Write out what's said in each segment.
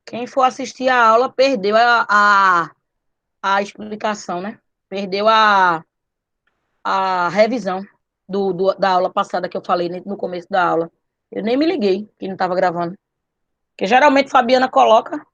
Quem for assistir a aula perdeu a explicação, né? Perdeu a revisão da aula passada que eu falei no começo da aula. Eu nem me liguei que não estava gravando. Porque geralmente Fabiana coloca.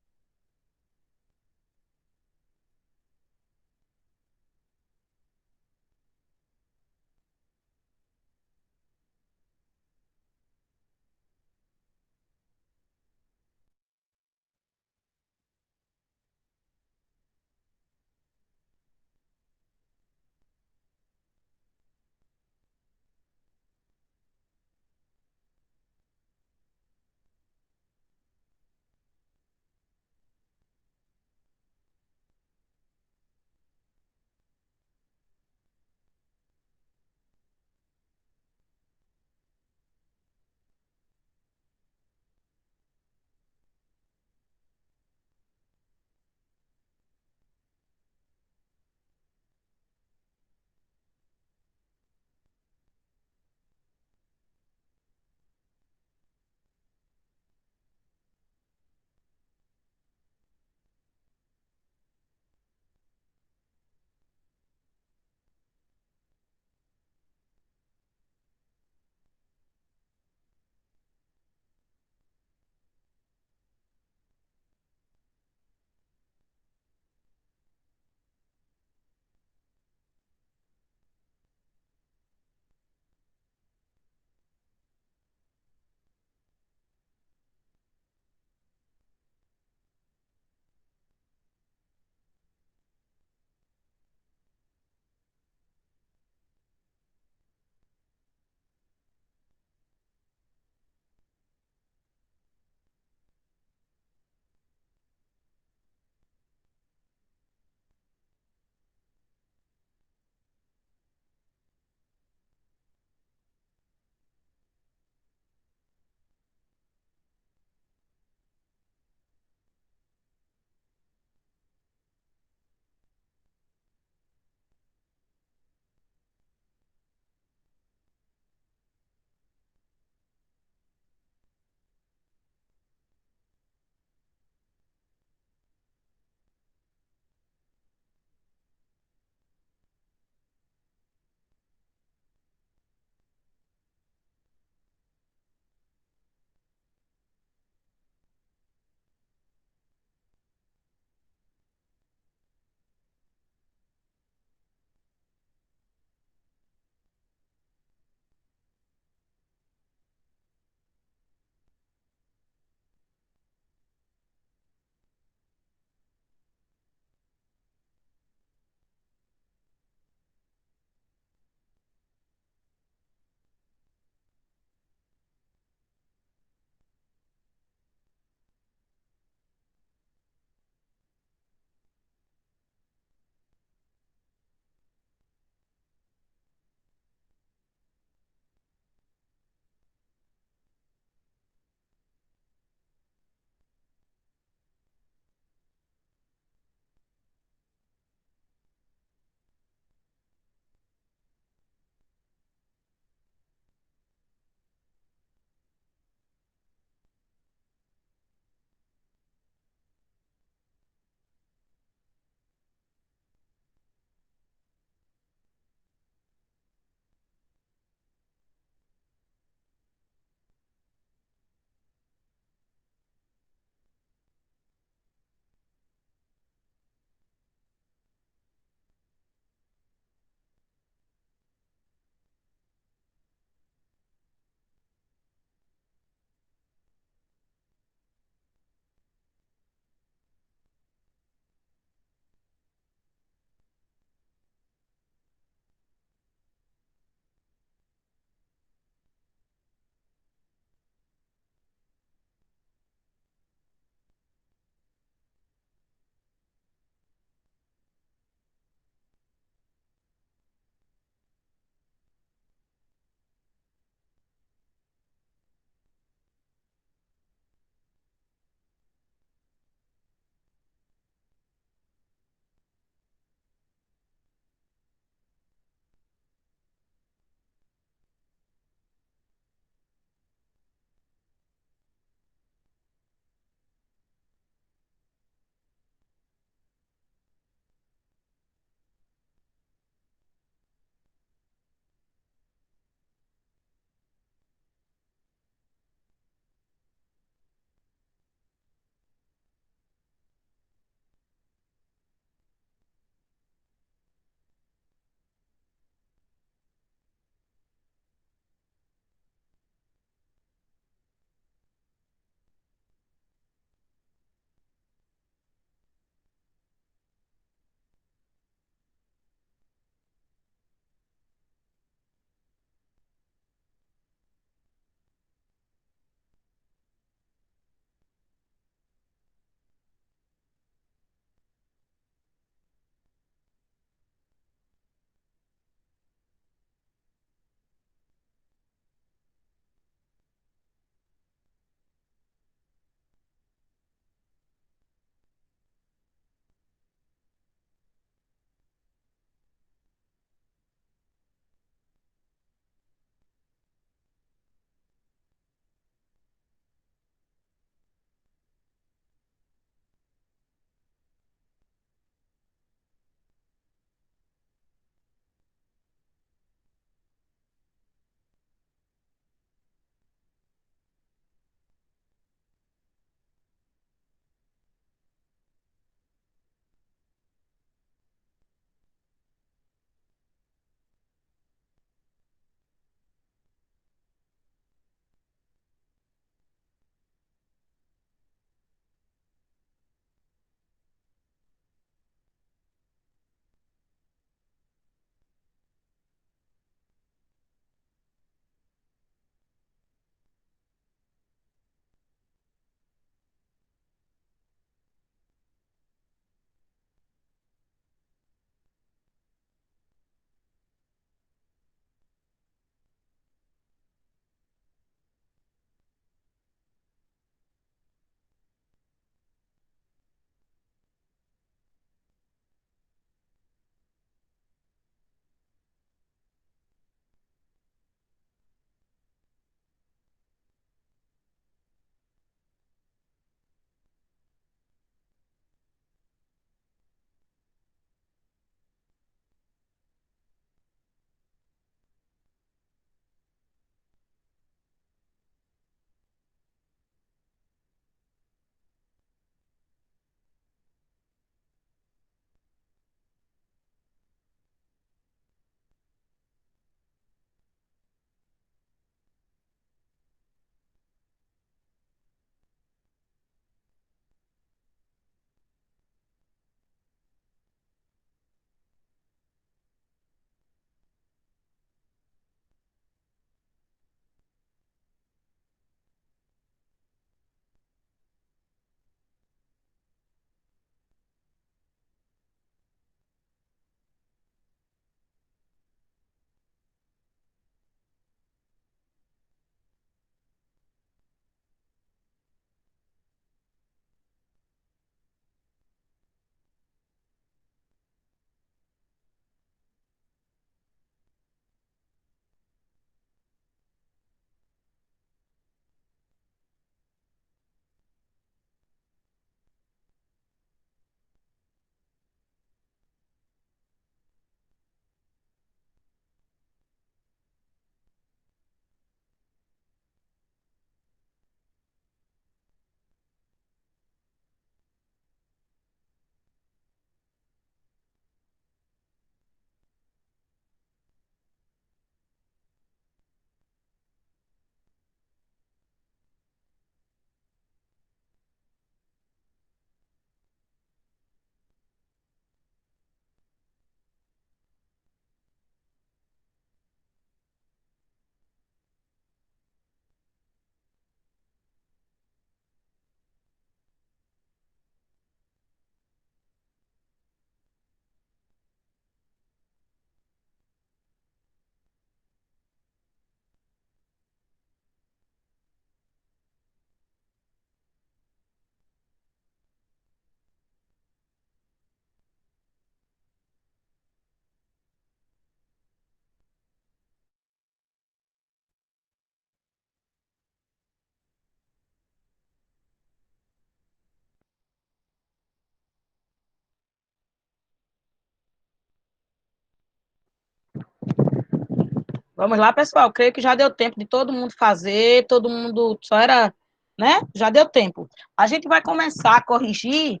Vamos lá, pessoal. Creio que já deu tempo de todo mundo fazer, todo mundo só era, né? Já deu tempo. A gente vai começar a corrigir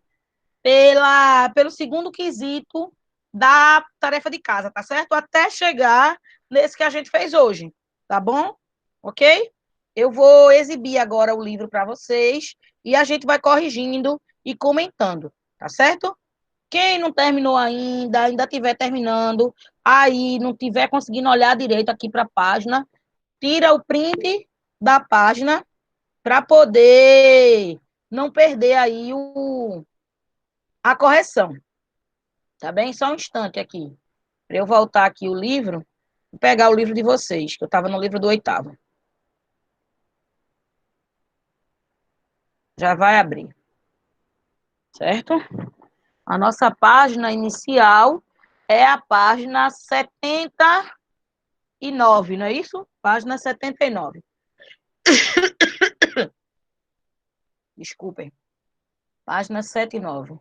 pelo segundo quesito da tarefa de casa, tá certo? Até chegar nesse que a gente fez hoje, tá bom? Ok? Eu vou exibir agora o livro para vocês e a gente vai corrigindo e comentando, tá certo? Quem não terminou ainda estiver terminando, aí não tiver conseguindo olhar direito aqui para a página, tira o print da página para poder não perder aí a correção. Tá bem? Só um instante aqui. Para eu voltar aqui o livro e pegar o livro de vocês, que eu estava no livro do 8º. Já vai abrir. Certo? A nossa página inicial é a página 79, não é isso? Página 79. Desculpem. Página 79.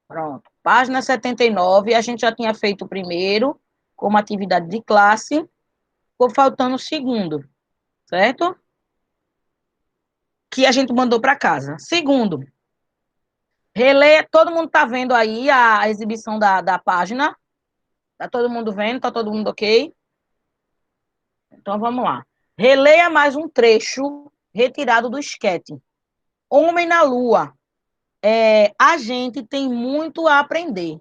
Pronto. Página 79, a gente já tinha feito o primeiro, como atividade de classe, ficou faltando o segundo, certo? Que a gente mandou para casa. Segundo, reler, todo mundo está vendo aí a exibição da página? Está todo mundo vendo? Está todo mundo ok? Então vamos lá. Releia mais um trecho retirado do esquete. Homem na Lua. A gente tem muito a aprender.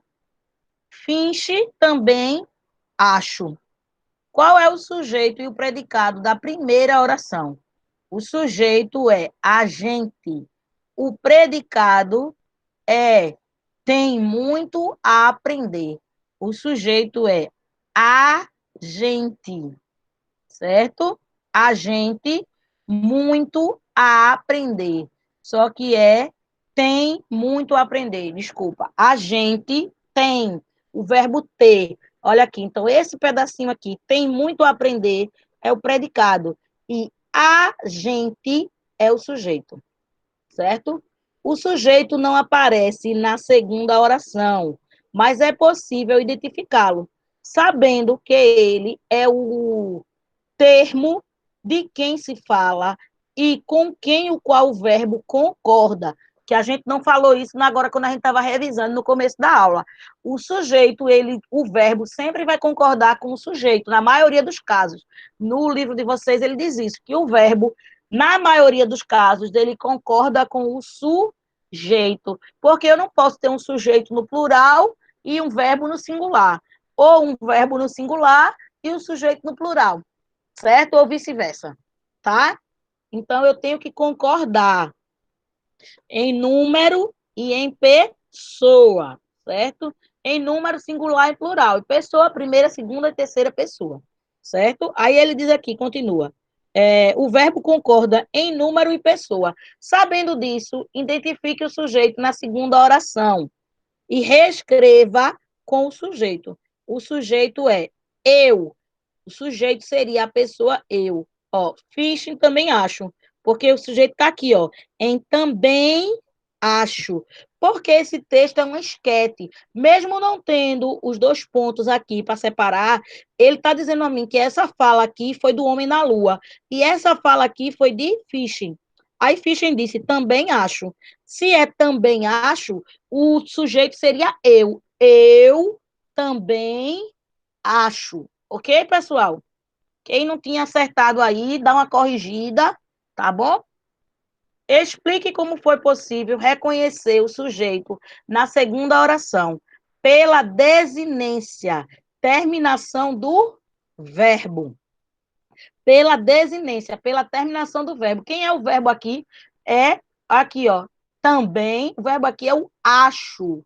Finche também acho. Qual é o sujeito e o predicado da primeira oração? O sujeito é a gente. O predicado é tem muito a aprender. O sujeito é a gente, certo? A gente muito a aprender. Só que tem muito a aprender. Desculpa. A gente tem o verbo ter. Olha aqui, então esse pedacinho aqui, tem muito a aprender, é o predicado. E a gente é o sujeito, certo? O sujeito não aparece na segunda oração, mas é possível identificá-lo, sabendo que ele é o termo de quem se fala e com quem o qual o verbo concorda, que a gente não falou isso agora quando a gente estava revisando no começo da aula. O sujeito, o verbo sempre vai concordar com o sujeito, na maioria dos casos. No livro de vocês ele diz isso, que o verbo, na maioria dos casos, ele concorda com o sujeito, porque eu não posso ter um sujeito no plural e um verbo no singular, ou um verbo no singular e um sujeito no plural, certo? Ou vice-versa, tá? Então, eu tenho que concordar em número e em pessoa, certo? Em número singular e plural. E pessoa, primeira, segunda e terceira pessoa, certo? Aí ele diz aqui, continua. O verbo concorda em número e pessoa. Sabendo disso, identifique o sujeito na segunda oração e reescreva com o sujeito. O sujeito é eu. O sujeito seria a pessoa eu. Ó, fishing também acho, porque o sujeito está aqui, ó, em também acho, porque esse texto é um esquete. Mesmo não tendo os dois pontos aqui para separar, ele está dizendo a mim que essa fala aqui foi do homem na lua, e essa fala aqui foi de Fishing. Aí Fishing disse, também acho. Se é também acho, o sujeito seria eu. Eu também acho. Ok, pessoal? Quem não tinha acertado aí, dá uma corrigida, tá bom? Explique como foi possível reconhecer o sujeito na segunda oração, pela desinência, terminação do verbo. Pela desinência, pela terminação do verbo. Quem é o verbo aqui? É aqui, ó. Também, o verbo aqui é o acho.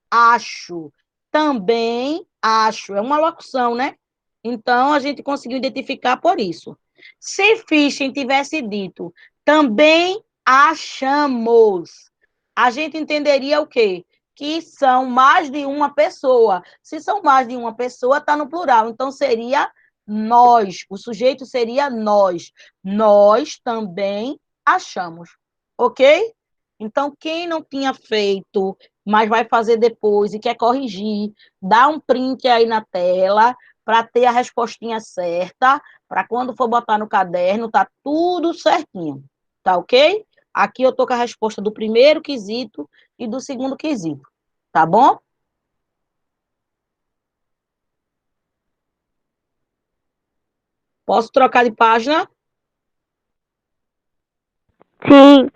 Acho. Também acho. É uma locução, né? Então, a gente conseguiu identificar por isso. Se Fishing tivesse dito, também achamos, a gente entenderia o quê? Que são mais de uma pessoa. Se são mais de uma pessoa, está no plural. Então, seria nós. O sujeito seria nós. Nós também achamos. ok? Então, quem não tinha feito, mas vai fazer depois e quer corrigir, dá um print aí na tela para ter a respostinha certa, para quando for botar no caderno, tá tudo certinho, tá ok? Aqui eu tô com a resposta do primeiro quesito e do segundo quesito, tá bom? Posso trocar de página? Sim,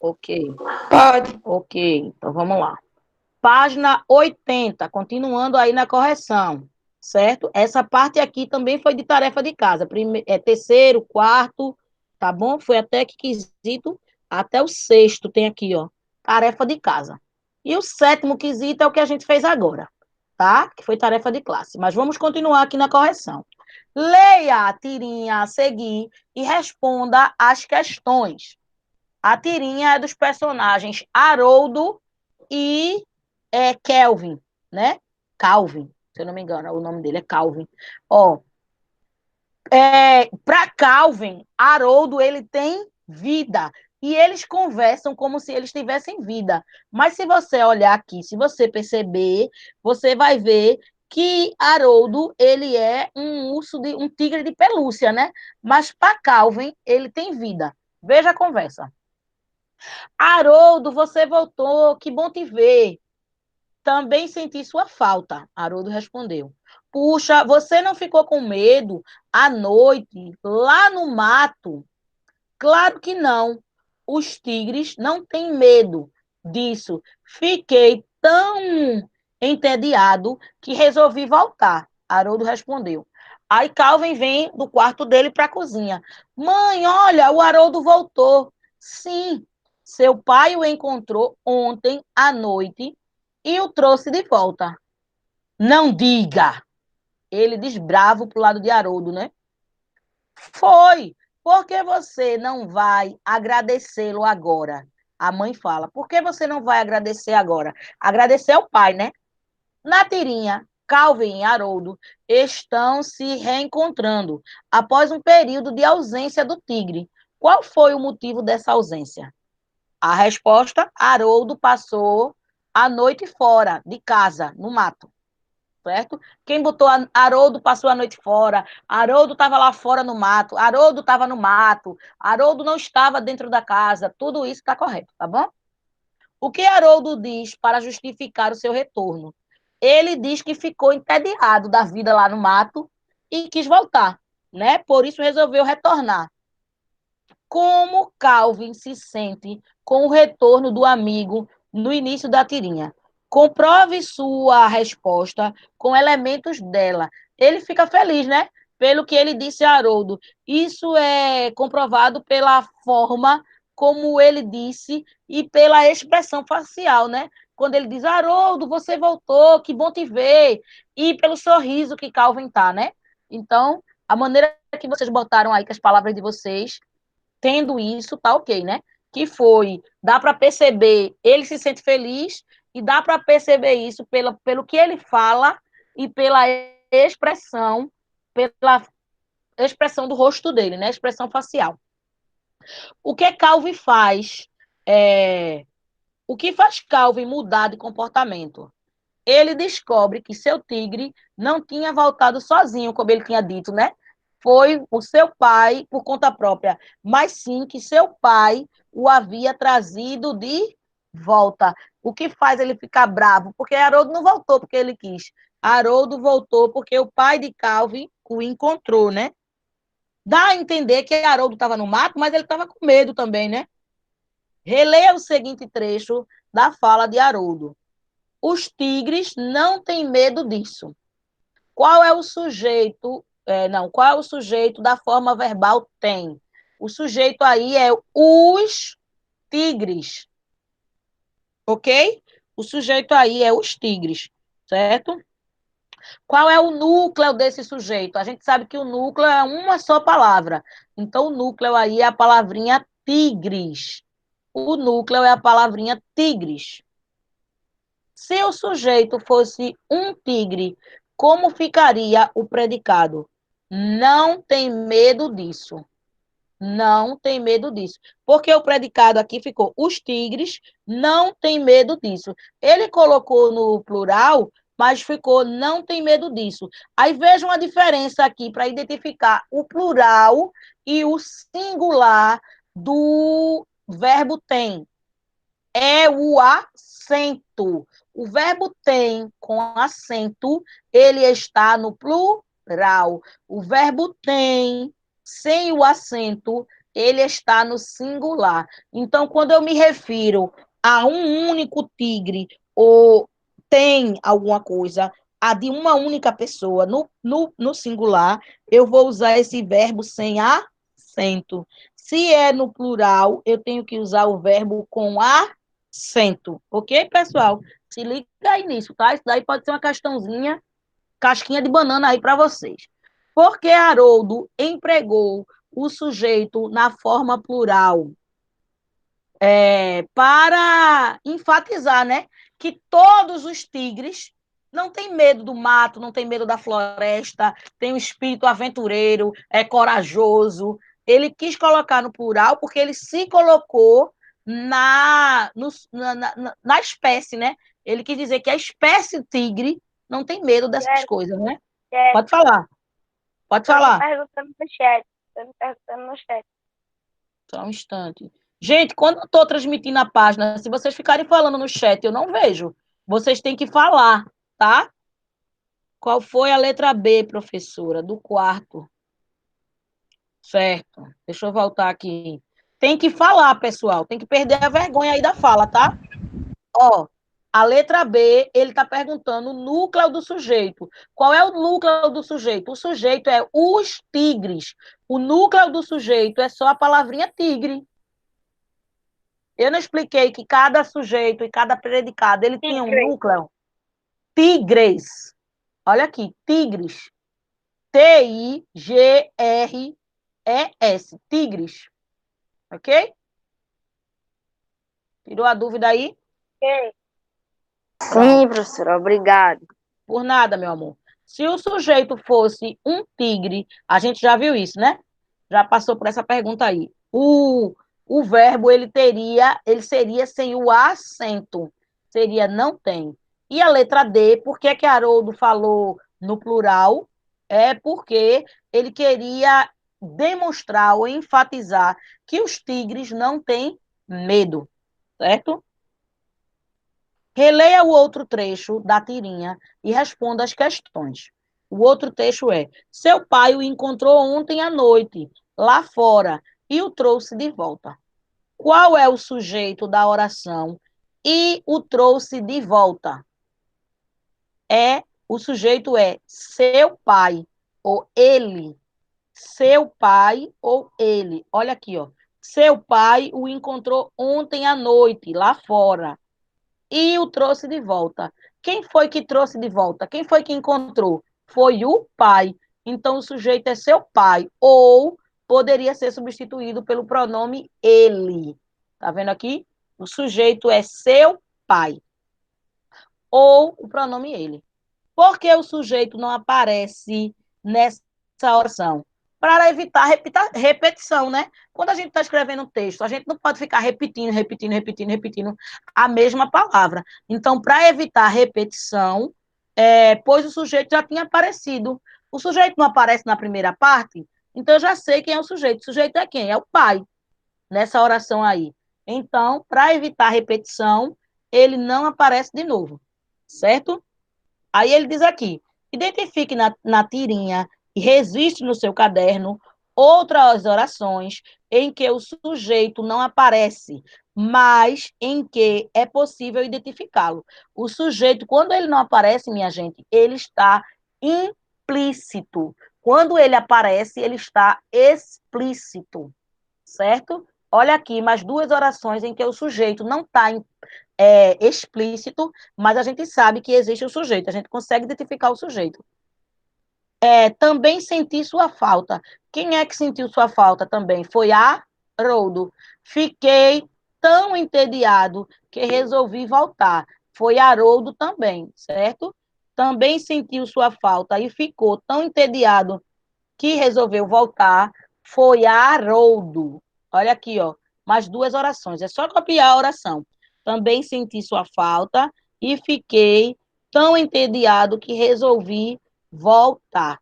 Ok, pode. ok, então vamos lá. Página 80, continuando aí na correção, certo? Essa parte aqui também foi de tarefa de casa. Terceiro, quarto, tá bom? Foi até que quesito, até o sexto tem aqui, ó, tarefa de casa. E o sétimo quesito é o que a gente fez agora, tá? Que foi tarefa de classe. Mas vamos continuar aqui na correção. Leia a tirinha a seguir e responda as questões. A tirinha é dos personagens Haroldo e Kelvin, né? Calvin, se eu não me engano, o nome dele é Calvin. Ó, para Calvin, Haroldo ele tem vida e eles conversam como se eles tivessem vida. Mas se você olhar aqui, se você perceber, você vai ver que Haroldo ele é um tigre de pelúcia, né? Mas para Calvin ele tem vida. Veja a conversa. Haroldo, você voltou, que bom te ver. Também senti sua falta, Haroldo respondeu. Puxa, você não ficou com medo à noite, lá no mato? Claro que não. Os tigres não têm medo disso. Fiquei tão entediado que resolvi voltar, Haroldo respondeu. Aí Calvin vem do quarto dele para a cozinha. Mãe, olha, o Haroldo voltou. Sim, seu pai o encontrou ontem à noite e o trouxe de volta. Não diga! Ele desbrava para o lado de Haroldo, né? Foi. Por que você não vai agradecê-lo agora? A mãe fala. Por que você não vai agradecer agora? Agradecer ao pai, né? Na tirinha, Calvin e Haroldo estão se reencontrando após um período de ausência do tigre. Qual foi o motivo dessa ausência? A resposta: Haroldo passou a noite fora de casa, no mato, certo? Quem botou Haroldo passou a noite fora, Haroldo estava lá fora no mato, Haroldo estava no mato, Haroldo não estava dentro da casa, tudo isso está correto, tá bom? O que Haroldo diz para justificar o seu retorno? Ele diz que ficou entediado da vida lá no mato e quis voltar, né? Por isso resolveu retornar. Como Calvin se sente com o retorno do amigo no início da tirinha? Comprove sua resposta com elementos dela. Ele fica feliz, né? Pelo que ele disse a Haroldo. Isso é comprovado pela forma como ele disse e pela expressão facial, né? Quando ele diz, Haroldo, você voltou, que bom te ver. E pelo sorriso que Calvin tá, né? Então, a maneira que vocês botaram aí com as palavras de vocês tendo isso, tá ok, né? Que foi, dá para perceber, ele se sente feliz e dá para perceber isso pelo que ele fala e expressão, pela expressão do rosto dele, né? Expressão facial. O que Calvin faz? É, o que faz Calvin mudar de comportamento? Ele descobre que seu tigre não tinha voltado sozinho, como ele tinha dito, né? Foi o seu pai por conta própria, mas sim que seu pai o havia trazido de volta. O que faz ele ficar bravo? Porque Haroldo não voltou porque ele quis. Haroldo voltou porque o pai de Calvin o encontrou, né? Dá a entender que Haroldo estava no mato, mas ele estava com medo também, né? Releia o seguinte trecho da fala de Haroldo. Os tigres não têm medo disso. Qual é o sujeito? Não, qual é o sujeito da forma verbal tem? O sujeito aí é os tigres, ok? O sujeito aí é os tigres, certo? Qual é o núcleo desse sujeito? A gente sabe que o núcleo é uma só palavra. Então, o núcleo aí é a palavrinha tigres. O núcleo é a palavrinha tigres. Se o sujeito fosse um tigre, como ficaria o predicado? Não tem medo disso. não tem medo disso. Porque o predicado aqui ficou, os tigres não têm medo disso. Ele colocou no plural, mas ficou, não tem medo disso. Aí vejam a diferença aqui para identificar o plural e o singular do verbo tem. É o acento. O verbo tem com acento, ele está no plural. O verbo tem sem o acento, ele está no singular. Então, quando eu me refiro a um único tigre ou tem alguma coisa, a de uma única pessoa no singular, eu vou usar esse verbo sem acento. Se é no plural, eu tenho que usar o verbo com acento. Ok, pessoal? Se liga aí nisso, tá? Isso daí pode ser uma questãozinha, casquinha de banana aí para vocês. Porque Haroldo empregou o sujeito na forma plural para enfatizar, né, que todos os tigres não têm medo do mato, não têm medo da floresta, tem um espírito aventureiro, é corajoso. Ele quis colocar no plural porque ele se colocou na espécie, né? Ele quis dizer que a espécie tigre não tem medo dessas coisas, né? Pode falar, pode Estão me falar. perguntando no chat. Estão me perguntando no chat. Só um instante. Gente, quando eu estou transmitindo a página, se vocês ficarem falando no chat, eu não vejo. Vocês têm que falar, tá? Qual foi a letra B, professora, do quarto? Certo. Deixa eu voltar aqui. Tem que falar, pessoal. Tem que perder a vergonha aí da fala, tá? Ó, a letra B, ele está perguntando o núcleo do sujeito. Qual é o núcleo do sujeito? O sujeito é os tigres. O núcleo do sujeito é só a palavrinha tigre. Eu não expliquei que cada sujeito e cada predicado, ele tinha um núcleo? Tigres. Olha aqui, tigres. Tigres. Tigres. Ok? Tirou a dúvida aí? Ok. Pronto. Sim, professora, obrigado. Por nada, meu amor. Se o sujeito fosse um tigre, a gente já viu isso, né? Já passou por essa pergunta aí. O verbo, ele seria sem o acento. Seria não tem. E a letra D, por que que Haroldo falou no plural? É porque ele queria demonstrar ou enfatizar que os tigres não têm medo, certo? Releia o outro trecho da tirinha e responda as questões. O outro trecho é: seu pai o encontrou ontem à noite, lá fora, e o trouxe de volta. Qual é o sujeito da oração e o trouxe de volta? O sujeito é seu pai ou ele. Seu pai ou ele. Olha aqui, ó. Seu pai o encontrou ontem à noite, lá fora, e o trouxe de volta. Quem foi que trouxe de volta? Quem foi que encontrou? Foi o pai. Então, o sujeito é seu pai. Ou poderia ser substituído pelo pronome ele. Tá vendo aqui? O sujeito é seu pai. Ou o pronome ele. Por que o sujeito não aparece nessa oração? Para evitar repetição, né? Quando a gente está escrevendo um texto, a gente não pode ficar repetindo a mesma palavra. Então, para evitar repetição, pois o sujeito já tinha aparecido. O sujeito não aparece na primeira parte, então eu já sei quem é o sujeito. O sujeito é quem? É o pai, nessa oração aí. Então, para evitar repetição, ele não aparece de novo, certo? Aí ele diz aqui: identifique na tirinha e registre no seu caderno outras orações em que o sujeito não aparece, mas em que é possível identificá-lo. O sujeito, quando ele não aparece, minha gente, ele está implícito. Quando ele aparece, ele está explícito, certo? Olha aqui, mais duas orações em que o sujeito não está explícito, mas a gente sabe que existe o sujeito, a gente consegue identificar o sujeito. Também senti sua falta. Quem é que sentiu sua falta também? Foi Haroldo. Fiquei tão entediado que resolvi voltar. Foi Haroldo também, certo? Também sentiu sua falta e ficou tão entediado que resolveu voltar. foi Haroldo. Olha aqui, ó. Mais duas orações. É só copiar a oração. Também senti sua falta e fiquei tão entediado que resolvi voltar.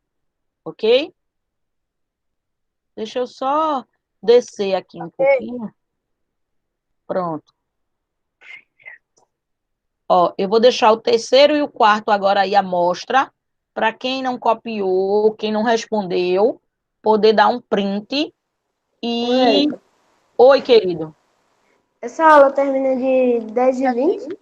Ok? Deixa eu só descer aqui um Ok. pouquinho. Pronto. Ó, eu vou deixar o terceiro e o quarto agora aí à mostra, para quem não copiou, quem não respondeu, poder dar um print Ô, e. Érica, Oi, querido. essa aula termina de 10h20?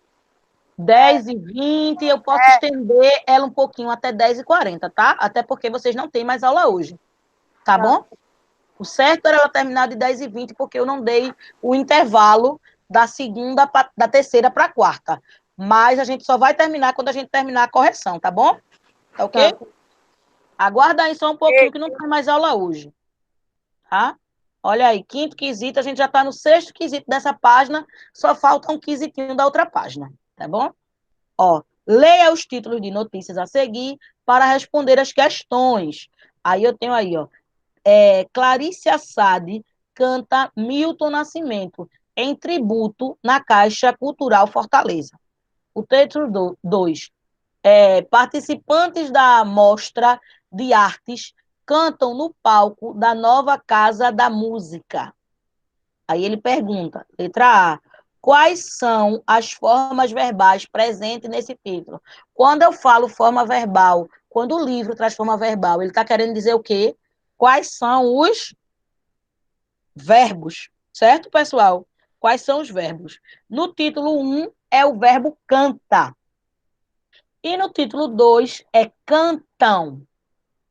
10h20, eu posso É, estender ela um pouquinho até 10h40, tá? Até porque vocês não têm mais aula hoje, tá tá. bom? O certo era ela terminar de 10h20, porque eu não dei o intervalo da segunda, da terceira para a quarta. Mas a gente só vai terminar quando a gente terminar a correção, tá bom? Tá ok? Tá. Aguarda aí só um pouquinho Ok. que não tem mais aula hoje, tá? Olha aí, quinto quesito, a gente já está no sexto quesito dessa página, só falta um quesitinho da outra página, tá bom? Ó, leia os títulos de notícias a seguir para responder as questões. Aí eu tenho aí, ó, Clarice Assad canta Milton Nascimento em tributo na Caixa Cultural Fortaleza. O título 2, participantes da Mostra de Artes cantam no palco da nova Casa da Música. Aí ele pergunta, letra A, quais são as formas verbais presentes nesse título? Quando eu falo forma verbal, quando o livro traz forma verbal, ele está querendo dizer o quê? Quais são os verbos, certo, pessoal? Quais são os verbos? No título 1 é o verbo canta. E no título 2 é cantam.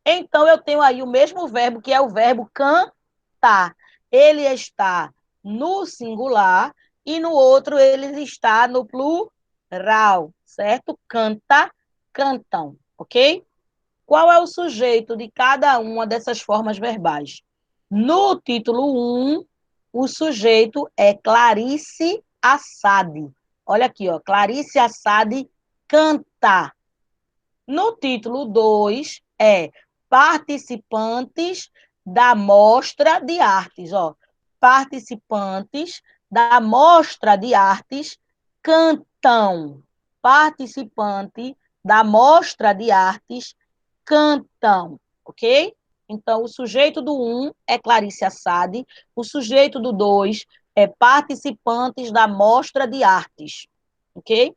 Então, eu tenho aí o mesmo verbo, que é o verbo cantar. Ele está no singular e no outro ele está no plural, certo? Canta, cantam, ok? Qual é o sujeito de cada uma dessas formas verbais? No título 1, o sujeito é Clarice Assad. Olha aqui, ó, Clarice Assad canta. No título 2 é participantes da Mostra de Artes, ó. Participantes da Mostra de Artes cantam. Participante da Mostra de Artes cantam, ok? Então, o sujeito do 1 é Clarice Assad, o sujeito do 2 é participantes da Mostra de Artes, ok?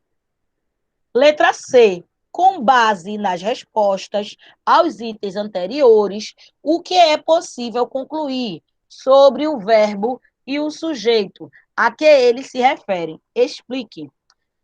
Letra C. Com base nas respostas aos itens anteriores, o que é possível concluir sobre o verbo e o sujeito a que eles se referem? Explique.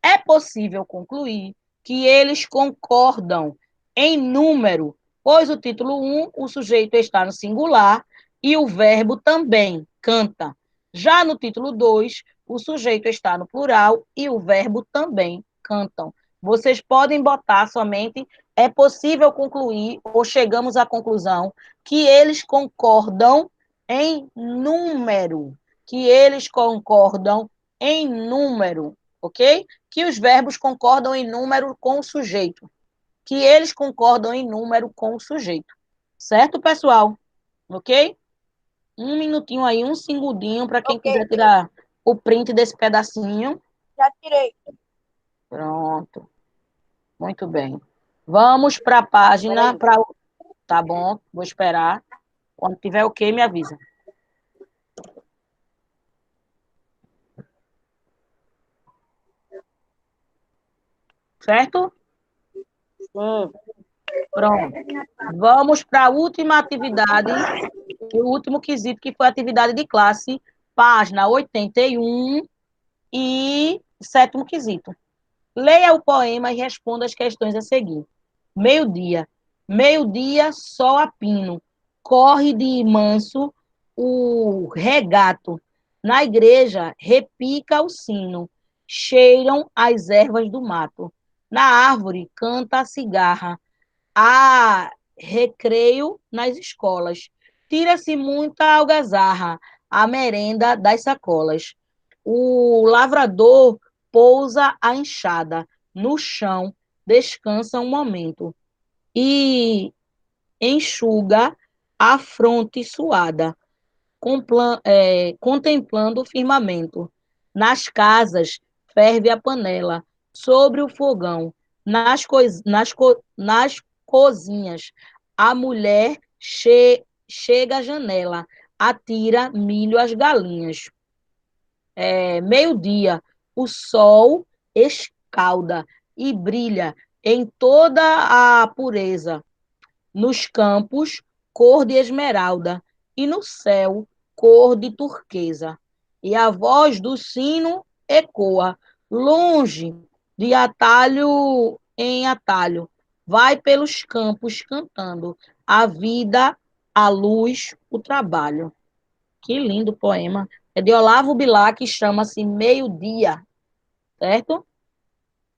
É possível concluir que eles concordam em número, pois o título 1, o sujeito está no singular e o verbo também, canta. Já no título 2, o sujeito está no plural e o verbo também, cantam. Vocês podem botar somente é possível concluir, ou chegamos à conclusão, que eles concordam em número. Que eles concordam em número, ok? Que os verbos concordam em número com o sujeito. Que eles concordam em número com o sujeito. Certo, pessoal? Ok? Um minutinho aí, um segundinho, para quem Ok. quiser tirar o print desse pedacinho. Já tirei. Pronto. Muito bem. Vamos para a página. Tá bom, vou esperar. Quando tiver ok, me avisa. Certo? Sim. Pronto. Vamos para a última atividade, o último quesito, que foi a atividade de classe, página 81 e sétimo quesito. Leia o poema e responda as questões a seguir. Meio-dia. Meio-dia, sol a pino. Corre de manso o regato. Na igreja, repica o sino. Cheiram as ervas do mato. Na árvore, canta a cigarra. Há recreio nas escolas. Tira-se muita algazarra. A merenda das sacolas. O lavrador pousa a enxada no chão, descansa um momento e enxuga a fronte suada, contemplando o firmamento. Nas casas, ferve a panela, sobre o fogão, nas cozinhas. A mulher chega à janela, atira milho às galinhas. Meio-dia, o sol escalda e brilha em toda a pureza. Nos campos, cor de esmeralda, e no céu, cor de turquesa. E a voz do sino ecoa, longe, de atalho em atalho. Vai pelos campos cantando a vida, a luz, o trabalho. Que lindo poema. É de Olavo Bilac, chama-se Meio-Dia, certo?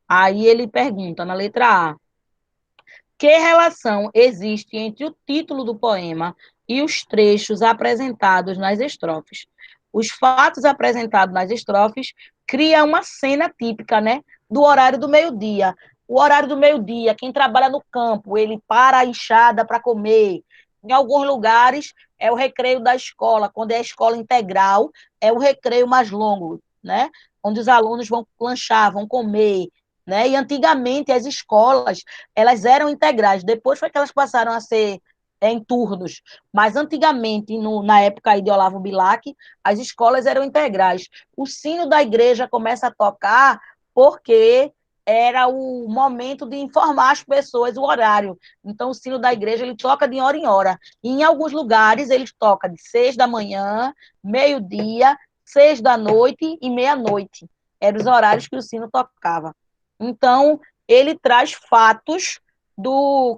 Aí ele pergunta, na letra A, que relação existe entre o título do poema e os trechos apresentados nas estrofes? Os fatos apresentados nas estrofes criam uma cena típica, né, do horário do meio-dia. O horário do meio-dia, quem trabalha no campo, ele para a enxada para comer. Em alguns lugares, é o recreio da escola. Quando é a escola integral, é o recreio mais longo, né, onde os alunos vão lanchar, vão comer, né? E antigamente as escolas elas eram integrais. Depois foi que elas passaram a ser em turnos. Mas antigamente, na época aí de Olavo Bilac, as escolas eram integrais. O sino da igreja começa a tocar porque era o momento de informar as pessoas o horário. Então, o sino da igreja ele toca de hora em hora. E em alguns lugares, ele toca de 6 da manhã, meio-dia, 6 da noite e meia-noite. Eram os horários que o sino tocava. Então, ele traz fatos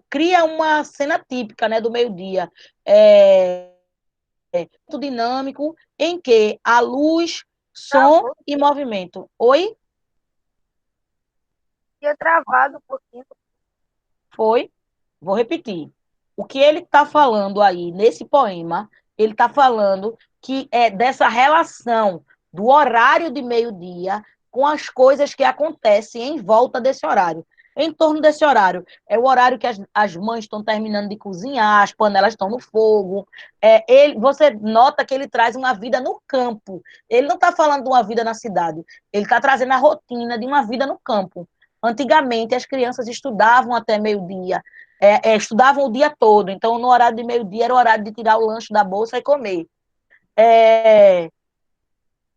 cria uma cena típica, né, do meio-dia, muito dinâmico, em que a luz, som Travou, e movimento. Oi? tinha travado um pouquinho. Foi? Vou repetir. O que ele está falando aí nesse poema, ele está falando que é dessa relação do horário de meio-dia com as coisas que acontecem em volta desse horário. Em torno desse horário. É o horário que as mães estão terminando de cozinhar, as panelas estão no fogo. Você nota que ele traz uma vida no campo. Ele não está falando de uma vida na cidade. Ele está trazendo a rotina de uma vida no campo. Antigamente, as crianças estudavam até meio-dia, estudavam o dia todo. Então, no horário de meio-dia, era o horário de tirar o lanche da bolsa e comer.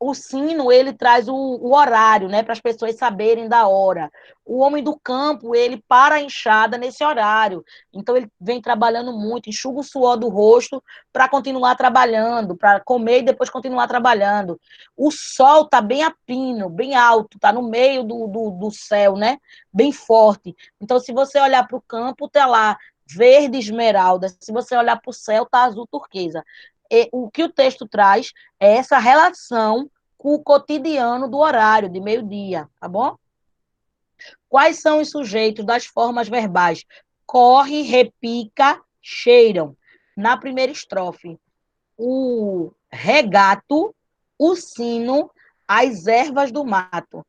O sino, ele traz o horário, né, para as pessoas saberem da hora. O homem do campo, ele para a enxada nesse horário. Então, ele vem trabalhando muito, enxuga o suor do rosto para continuar trabalhando, para comer e depois continuar trabalhando. O sol está bem a pino, bem alto, está no meio do céu, né, bem forte. Então, se você olhar para o campo, está lá verde esmeralda. Se você olhar para o céu, está azul turquesa. O que o texto traz é essa relação com o cotidiano do horário, de meio-dia, tá bom? Quais são os sujeitos das formas verbais? Corre, repica, cheiram. Na primeira estrofe, o regato, o sino, as ervas do mato.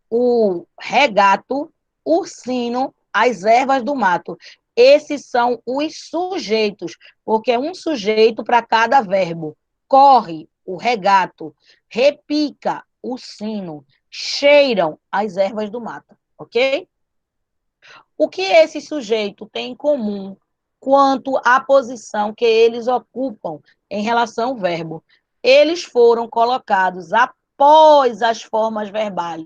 O regato, o sino, as ervas do mato. Esses são os sujeitos, porque é um sujeito para cada verbo. Corre, o regato, repica, o sino, cheiram as ervas do mato, ok? O que esse sujeito tem em comum quanto à posição que eles ocupam em relação ao verbo? Eles foram colocados após as formas verbais.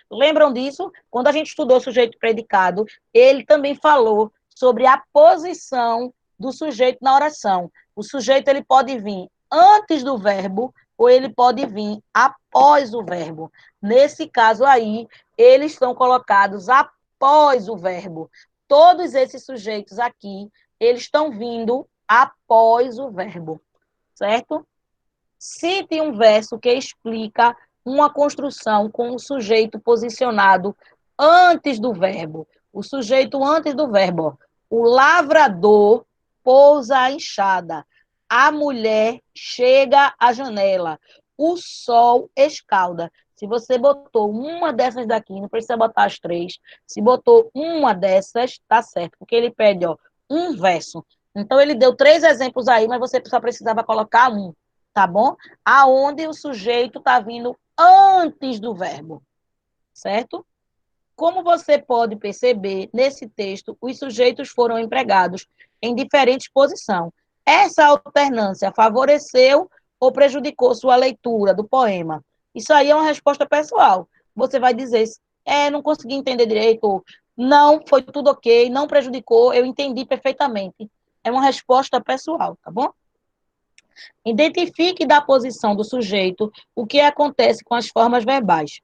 Lembram disso? Quando a gente estudou sujeito predicado, ele também falou sobre a posição do sujeito na oração. O sujeito ele pode vir antes do verbo ou ele pode vir após o verbo. Nesse caso aí, eles estão colocados após o verbo. Todos esses sujeitos aqui, eles estão vindo após o verbo, certo? Cite um verso que explica uma construção com o sujeito posicionado antes do verbo. O sujeito antes do verbo. O lavrador pousa a enxada. A mulher chega à janela. O sol escalda. Se você botou uma dessas daqui, não precisa botar as três. Se botou uma dessas, tá certo. Porque ele pede, ó, um verso. Então, ele deu 3 exemplos aí, mas você só precisava colocar um, tá bom? Aonde o sujeito está vindo antes do verbo, certo? Como você pode perceber, nesse texto, os sujeitos foram empregados em diferentes posições. Essa alternância favoreceu ou prejudicou sua leitura do poema? Isso aí é uma resposta pessoal. Você vai dizer, não consegui entender direito, não, foi tudo ok, não prejudicou, eu entendi perfeitamente. É uma resposta pessoal, tá bom? Identifique da posição do sujeito o que acontece com as formas verbais.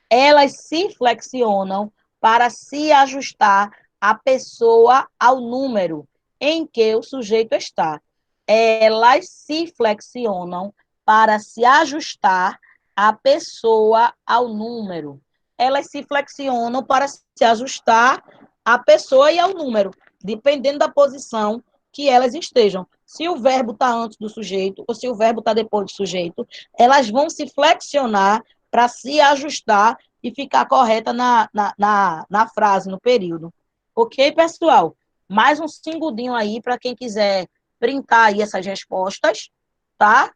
Elas se flexionam para se ajustar a pessoa ao número em que o sujeito está. Elas se flexionam para se ajustar a pessoa ao número. Elas se flexionam para se ajustar a pessoa e ao número, dependendo da posição que elas estejam. Se o verbo está antes do sujeito ou se o verbo está depois do sujeito, elas vão se flexionar para se ajustar e ficar correta na frase, no período. Ok, pessoal? Mais um segundinho aí para quem quiser printar aí essas respostas, tá?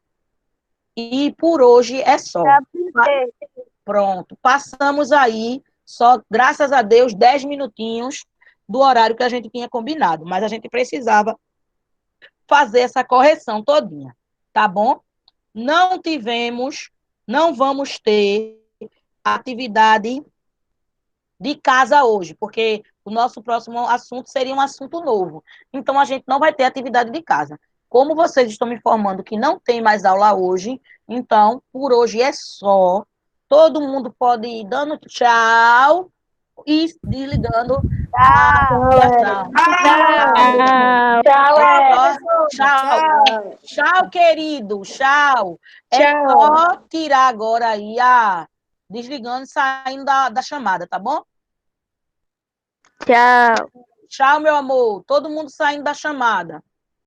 E por hoje é só. Pronto, passamos aí, só, graças a Deus, 10 minutinhos do horário que a gente tinha combinado, mas a gente precisava fazer essa correção todinha, tá bom? Não vamos ter atividade de casa hoje, porque o nosso próximo assunto seria um assunto novo. Então, a gente não vai ter atividade de casa. Como vocês estão me informando que não tem mais aula hoje, então, por hoje é só. Todo mundo pode ir dando tchau e desligando a ligação. Tchau. Tchau, querido. Tchau. É só tirar agora aí desligando e saindo da chamada, tá bom? Tchau. Tchau, meu amor. Todo mundo saindo da chamada.